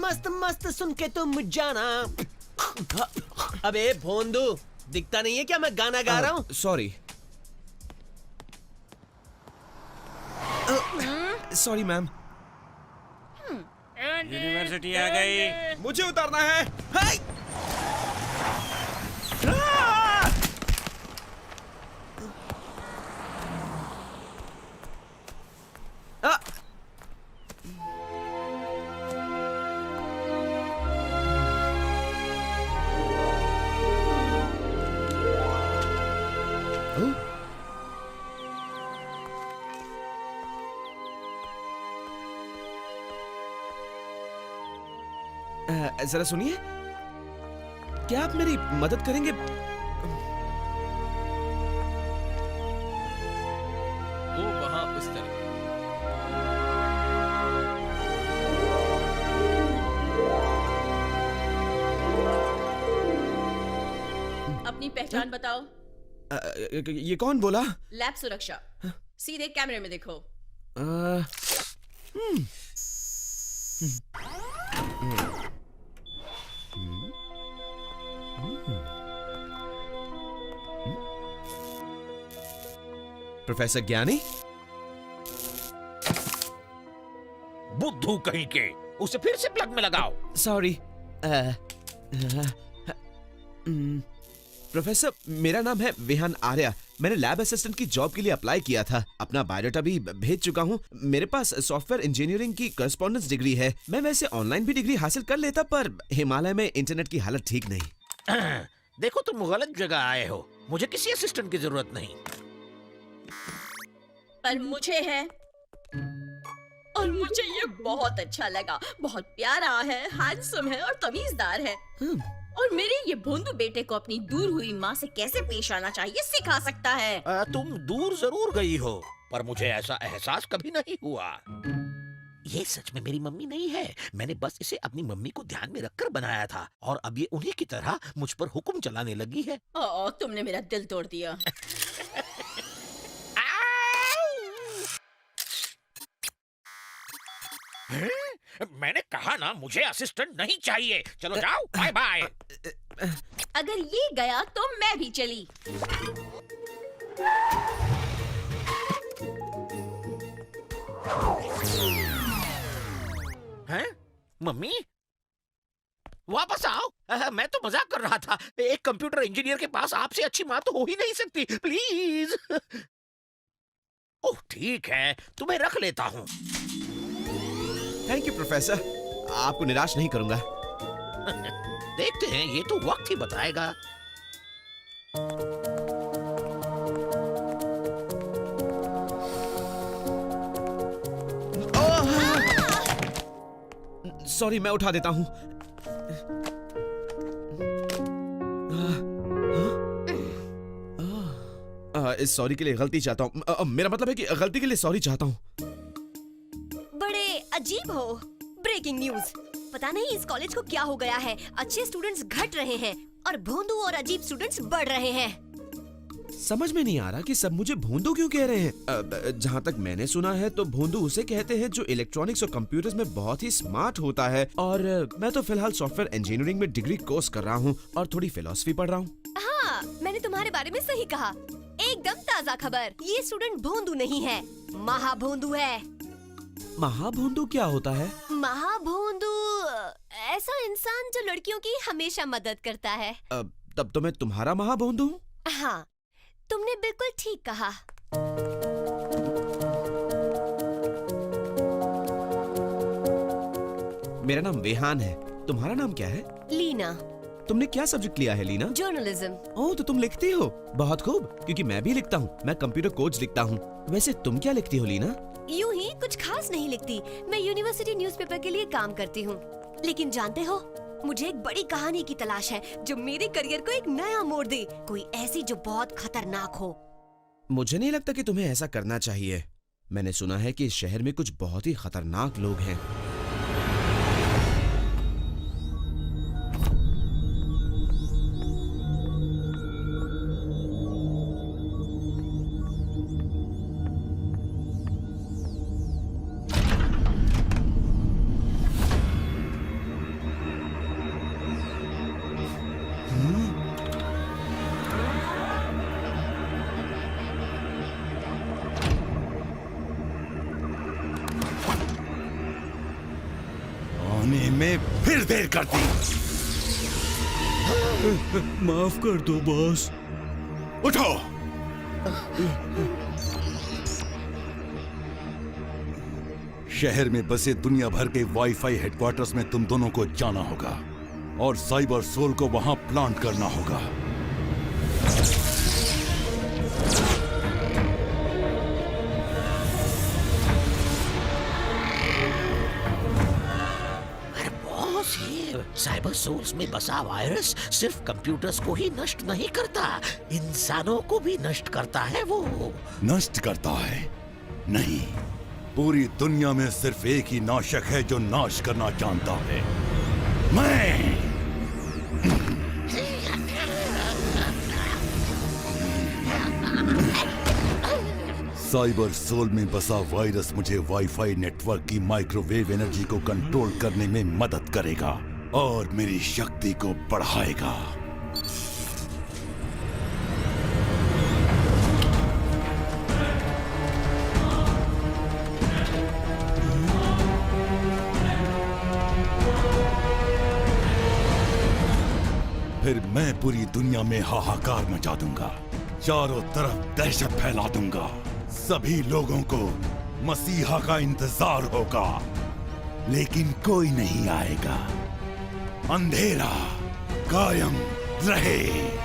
मस्त मस्त सुन के तुम जाना। अबे भोंदू, दिखता नहीं है क्या मैं गाना गा रहा हूँ? Sorry sorry ma'am. यूनिवर्सिटी आ गई। मुझे उतरना है। हाय! आ! जरा सुनिए, क्या आप मेरी मदद करेंगे? वो वहां उस तरफ। अपनी पहचान बताओ। ये कौन बोला? लैब सुरक्षा। सीधे कैमरे में देखो। प्रोफेसर ज्ञानी? बुद्धू कहीं के, उसे फिर से प्लग में लगाओ। सॉरी प्रोफेसर, मेरा नाम है विहान आर्या। मैंने लैब असिस्टेंट की जॉब के लिए अप्लाई किया था। अपना बायोडाटा भी भेज चुका हूँ। मेरे पास सॉफ्टवेयर इंजीनियरिंग की करस्पॉन्डेंस डिग्री है। मैं वैसे ऑनलाइन भी डिग्री हासिल कर लेता, पर हिमालय में इंटरनेट की हालत ठीक नहीं। देखो, तुम गलत जगह आए हो। मुझे किसी असिस्टेंट की जरूरत नहीं। पर मुझे है, और मुझे ये बहुत अच्छा लगा। बहुत प्यारा है, हैंडसम है और तमीजदार है। और मेरे ये भोंदू बेटे को अपनी दूर हुई माँ से कैसे पेश आना चाहिए सिखा सकता है। तुम दूर जरूर गई हो, पर मुझे ऐसा एहसास कभी नहीं हुआ। ये सच में मेरी मम्मी नहीं है। मैंने बस इसे अपनी मम्मी को ध्यान में रखकर बनाया था, और अब ये उन्हीं की तरह मुझ पर हुक्म चलाने लगी है। तुमने मेरा दिल तोड़ दिया। मैंने कहा ना, मुझे असिस्टेंट नहीं चाहिए। चलो जाओ, बाय बाय। अगर ये गया तो मैं भी चली। हैं? मम्मी वापस आओ। मैं तो मजाक कर रहा था। एक कंप्यूटर इंजीनियर के पास आपसे अच्छी माँ तो हो ही नहीं सकती। प्लीज। ओह ठीक है, तुम्हें रख लेता हूँ। थैंक यू प्रोफेसर, आपको निराश नहीं करूंगा। देखते हैं, ये तो वक्त ही बताएगा। सॉरी, मैं उठा देता हूँ। इस सॉरी के लिए गलती चाहता हूँ। मेरा मतलब है कि गलती के लिए सॉरी चाहता हूँ। बड़े अजीब हो। Breaking news. पता नहीं इस कॉलेज को क्या हो गया है। अच्छे स्टूडेंट्स घट रहे हैं और भोंदू और अजीब स्टूडेंट्स बढ़ रहे हैं। समझ में नहीं आ रहा कि सब मुझे भोंदू क्यों कह रहे हैं। जहाँ तक मैंने सुना है तो भोंदू उसे कहते हैं जो इलेक्ट्रॉनिक्स और कंप्यूटर्स में बहुत ही स्मार्ट होता है। और मैं तो फिलहाल सॉफ्टवेयर इंजीनियरिंग में डिग्री कोर्स कर रहा हूँ और थोड़ी फिलॉसफी पढ़ रहा हूँ। हाँ, मैंने तुम्हारे बारे में सही कहा। एकदम ताज़ा खबर। ये स्टूडेंट भोंदू नहीं है, महाभोंदू है। महाभोंदू क्या होता है? महाभोंदू ऐसा इंसान जो लड़कियों की हमेशा मदद करता है। तब तो मैं तुम्हारा महाभोंदू हूँ। हाँ, तुमने बिल्कुल ठीक कहा। मेरा नाम विहान है। तुम्हारा नाम क्या है? लीना। तुमने क्या सब्जेक्ट लिया है लीना? जर्नलिज्म। ओह, तो तुम लिखती हो। बहुत खूब, क्योंकि मैं भी लिखता हूँ। मैं कंप्यूटर कोड्स लिखता हूँ। वैसे तुम क्या लिखती हो लीना? यूं ही कुछ खास नहीं लिखती। मैं यूनिवर्सिटी न्यूज़पेपर के लिए काम करती हूँ। लेकिन जानते हो, मुझे एक बड़ी कहानी की तलाश है जो मेरे करियर को एक नया मोड़ दे। कोई ऐसी जो बहुत खतरनाक हो। मुझे नहीं लगता कि तुम्हें ऐसा करना चाहिए। मैंने सुना है कि इस शहर में कुछ बहुत ही खतरनाक लोग हैं। फिर देर कर दी। माफ कर दो बॉस। उठो। शहर में बसे दुनिया भर के वाईफाई हेडक्वार्टर्स में तुम दोनों को जाना होगा और साइबर सोल को वहां प्लांट करना होगा। बॉस, ये साइबर सोल्स में बसा वायरस सिर्फ कंप्यूटर्स को ही नष्ट नहीं करता, इंसानों को भी नष्ट करता है। वो नष्ट करता है? नहीं, पूरी दुनिया में सिर्फ एक ही नाशक है जो नाश करना जानता है, मैं। साइबर सोल में बसा वायरस मुझे वाईफाई नेटवर्क की माइक्रोवेव एनर्जी को कंट्रोल करने में मदद करेगा और मेरी शक्ति को बढ़ाएगा। फिर मैं पूरी दुनिया में हाहाकार मचा दूंगा, चारों तरफ दहशत फैला दूंगा। सभी लोगों को मसीहा का इंतजार होगा, लेकिन कोई नहीं आएगा। अंधेरा कायम रहे।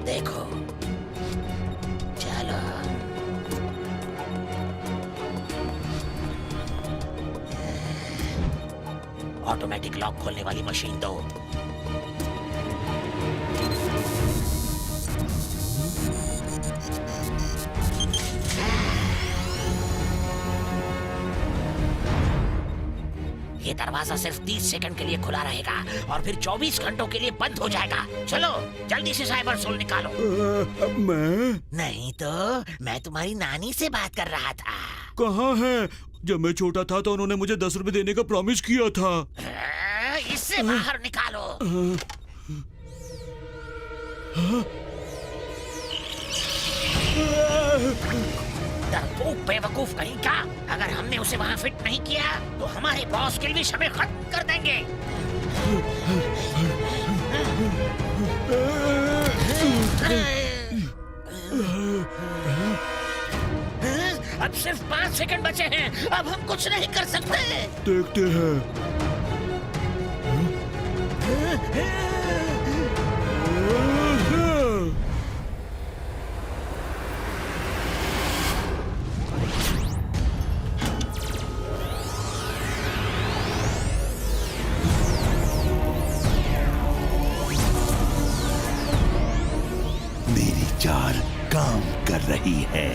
देखो, चलो। ऑटोमेटिक लॉक खोलने वाली मशीन दो। ये दरवाजा सिर्फ 30 सेकंड के लिए खुला रहेगा और फिर 24 घंटों के लिए बंद हो जाएगा। चलो जल्दी से साइबर सोल निकालो। मैं? नहीं तो मैं तुम्हारी नानी से बात कर रहा था। कहाँ है? जब मैं छोटा था तो उन्होंने मुझे 10 रुपए देने का प्रॉमिस किया था। इससे बाहर निकालो। डरपोक बेवकूफ कहीं का, अगर हमने उसे वहाँ फिट नहीं किया तो हमारे बॉस किल्विश हमें खत्म कर देंगे। अब सिर्फ 5 सेकंड बचे हैं, अब हम कुछ नहीं कर सकते। देखते हैं। मेरी चाल काम कर रही है।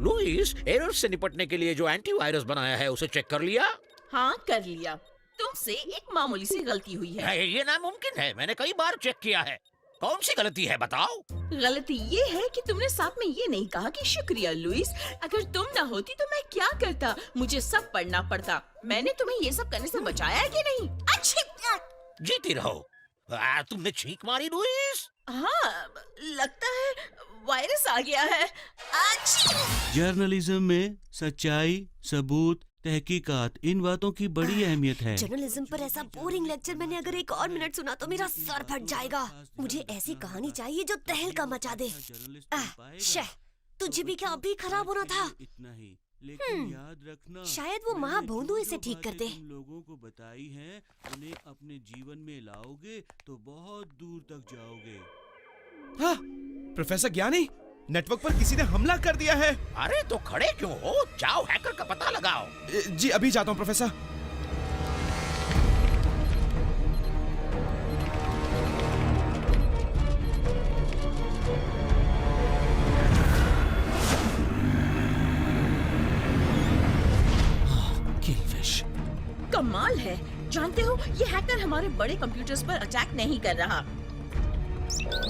लुइस, एरर से निपटने के लिए जो एंटीवायरस बनाया है उसे चेक कर लिया? हाँ, कर लिया। तुमसे एक मामूली सी गलती हुई है। ये नामुमकिन है, मैंने कई बार चेक किया है। कौन सी गलती है बताओ? गलती ये है कि तुमने साथ में ये नहीं कहा कि शुक्रिया लुइस, अगर तुम ना होती तो मैं क्या करता, मुझे सब पढ़ना पड़ता। मैंने तुम्हें ये सब करने से बचाया है कि नहीं? अच्छी जीती रहो। तुमने छींक मारी लुइस? हाँ, लगता है वायरस आ गया है। जर्नलिज्म में सच्चाई, सबूत, तहकीकात, इन बातों की बड़ी अहमियत है। जर्नलिज्म पर ऐसा बोरिंग लेक्चर मैंने अगर एक और मिनट सुना तो मेरा सर फट जाएगा। मुझे ऐसी कहानी चाहिए जो तहलका मचा दे। तुझे भी क्या अभी खराब होना था? इतना ही, लेकिन याद रखना, शायद वो महाभोंदू इसे ठीक कर दे। तुम लोगों को बताई है, उन्हें अपने जीवन में लाओगे तो बहुत दूर तक जाओगे। हाँ, प्रोफेसर ज्ञानी, नेटवर्क पर किसी ने हमला कर दिया है। अरे तो खड़े क्यों हो? जाओ हैकर का पता लगाओ। जी अभी जाता हूँ प्रोफेसर। जानते हो, ये हैकर हमारे बड़े कंप्यूटर्स पर अटैक नहीं कर रहा।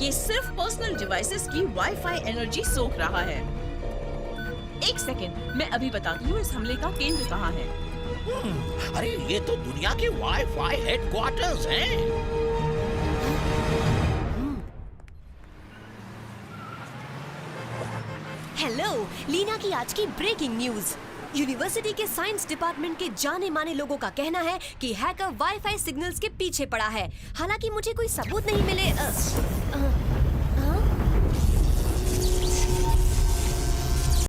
ये सिर्फ पर्सनल डिवाइसेस की वाईफाई एनर्जी सोख रहा है। एक सेकेंड, मैं अभी बताती हूँ इस हमले का केंद्र कहाँ है। अरे ये तो दुनिया के वाईफाई हेडक्वार्टर्स हैं। हेलो, लीना की आज की ब्रेकिंग न्यूज। यूनिवर्सिटी के साइंस डिपार्टमेंट के जाने माने लोगों का कहना है कि हैकर वाईफाई सिग्नल्स के पीछे पड़ा है। हालांकि मुझे कोई सबूत नहीं मिले।